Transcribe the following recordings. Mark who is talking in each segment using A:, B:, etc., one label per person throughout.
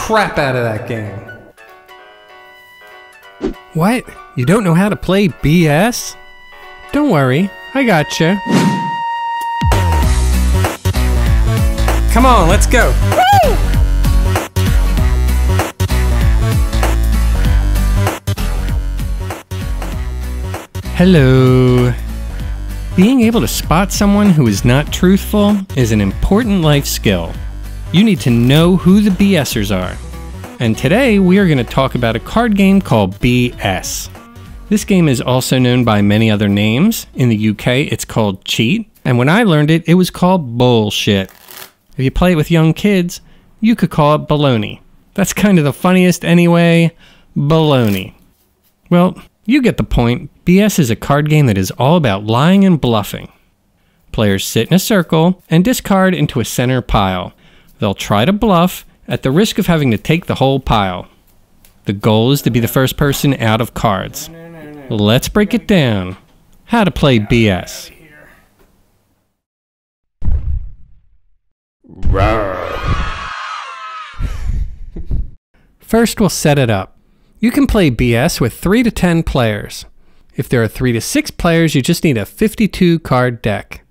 A: crap out of that game. What? You don't know how to play BS? Don't worry, I gotcha. Come on, let's go. Woo! Hello. Being able to spot someone who is not truthful is an important life skill. You need to know who the BSers are. And today we are going to talk about a card game called BS. This game is also known by many other names. In the UK it's called Cheat, and when I learned it, it was called Bullshit. If you play it with young kids, you could call it baloney. That's kind of the funniest anyway, baloney. Well, you get the point. BS is a card game that is all about lying and bluffing. Players sit in a circle and discard into a center pile. They'll try to bluff at the risk of having to take the whole pile. The goal is to be the first person out of cards. Let's break it down. How to play BS. First, we'll set it up. You can play BS with 3 to 10 players. If there are 3 to 6 players, you just need a 52 card deck.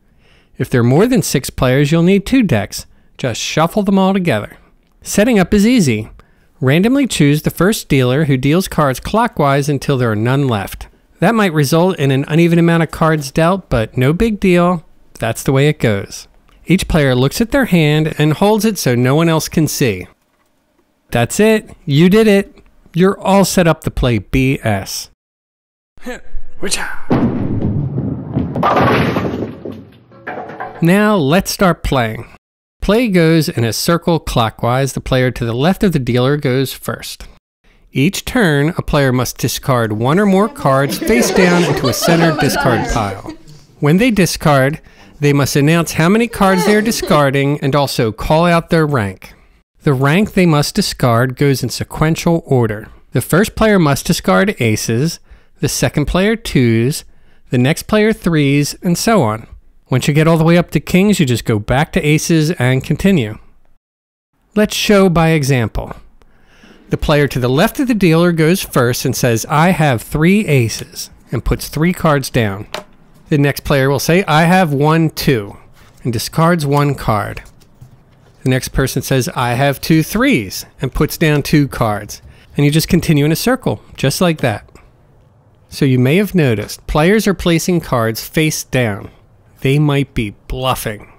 A: If there are more than 6 players, you'll need 2 decks. Just shuffle them all together. Setting up is easy. Randomly choose the first dealer who deals cards clockwise until there are none left. That might result in an uneven amount of cards dealt, but no big deal. That's the way it goes. Each player looks at their hand and holds it so no one else can see. That's it. You did it. You're all set up to play BS. Now let's start playing. Play goes in a circle clockwise. The player to the left of the dealer goes first. Each turn, a player must discard 1 or more cards face down into a center discard pile. When they discard, they must announce how many cards they are discarding and also call out their rank. The rank they must discard goes in sequential order. The first player must discard aces, the second player 2s, the next player 3s, and so on. Once you get all the way up to kings, you just go back to aces and continue. Let's show by example. The player to the left of the dealer goes first and says, I have 3 aces, and puts 3 cards down. The next player will say, I have 1, 2, and discards 1 card. The next person says, I have 2 3s, and puts down 2 cards. And you just continue in a circle, just like that. So you may have noticed, players are placing cards face down. They might be bluffing.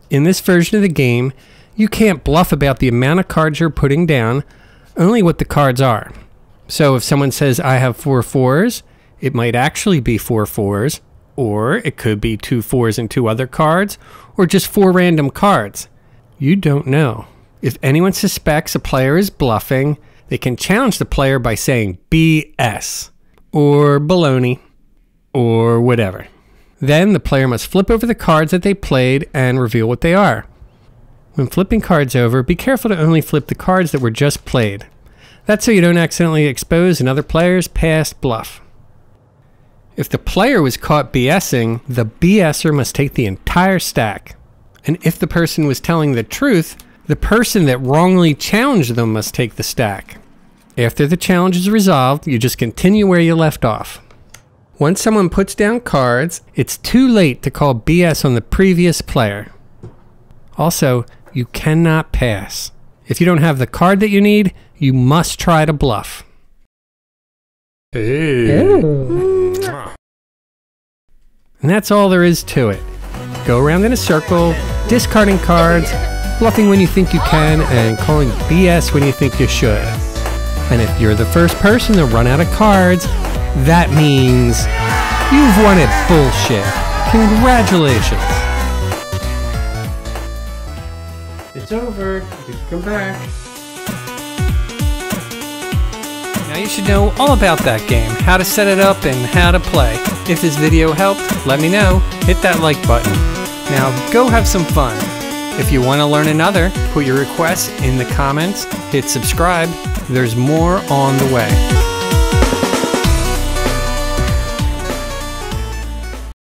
A: In this version of the game, you can't bluff about the amount of cards you're putting down, only what the cards are. So if someone says, I have 4 4s, it might actually be 4 4s, or it could be 2 4s and 2 other cards, or just 4 random cards. You don't know. If anyone suspects a player is bluffing, they can challenge the player by saying BS, or baloney, or whatever. Then the player must flip over the cards that they played and reveal what they are. When flipping cards over, be careful to only flip the cards that were just played. That's so you don't accidentally expose another player's past bluff. If the player was caught BSing, the BSer must take the entire stack. And if the person was telling the truth, the person that wrongly challenged them must take the stack. After the challenge is resolved, you just continue where you left off. Once someone puts down cards, it's too late to call BS on the previous player. Also, you cannot pass. If you don't have the card that you need, you must try to bluff. And that's all there is to it. Go around in a circle, discarding cards, bluffing when you think you can, and calling BS when you think you should. And if you're the first person to run out of cards, that means you've won at bullshit. Congratulations. It's over. You can come back. Now you should know all about that game, how to set it up and how to play. If this video helped, let me know. Hit that like button. Now go have some fun. If you want to learn another, put your requests in the comments, hit subscribe. There's more on the way.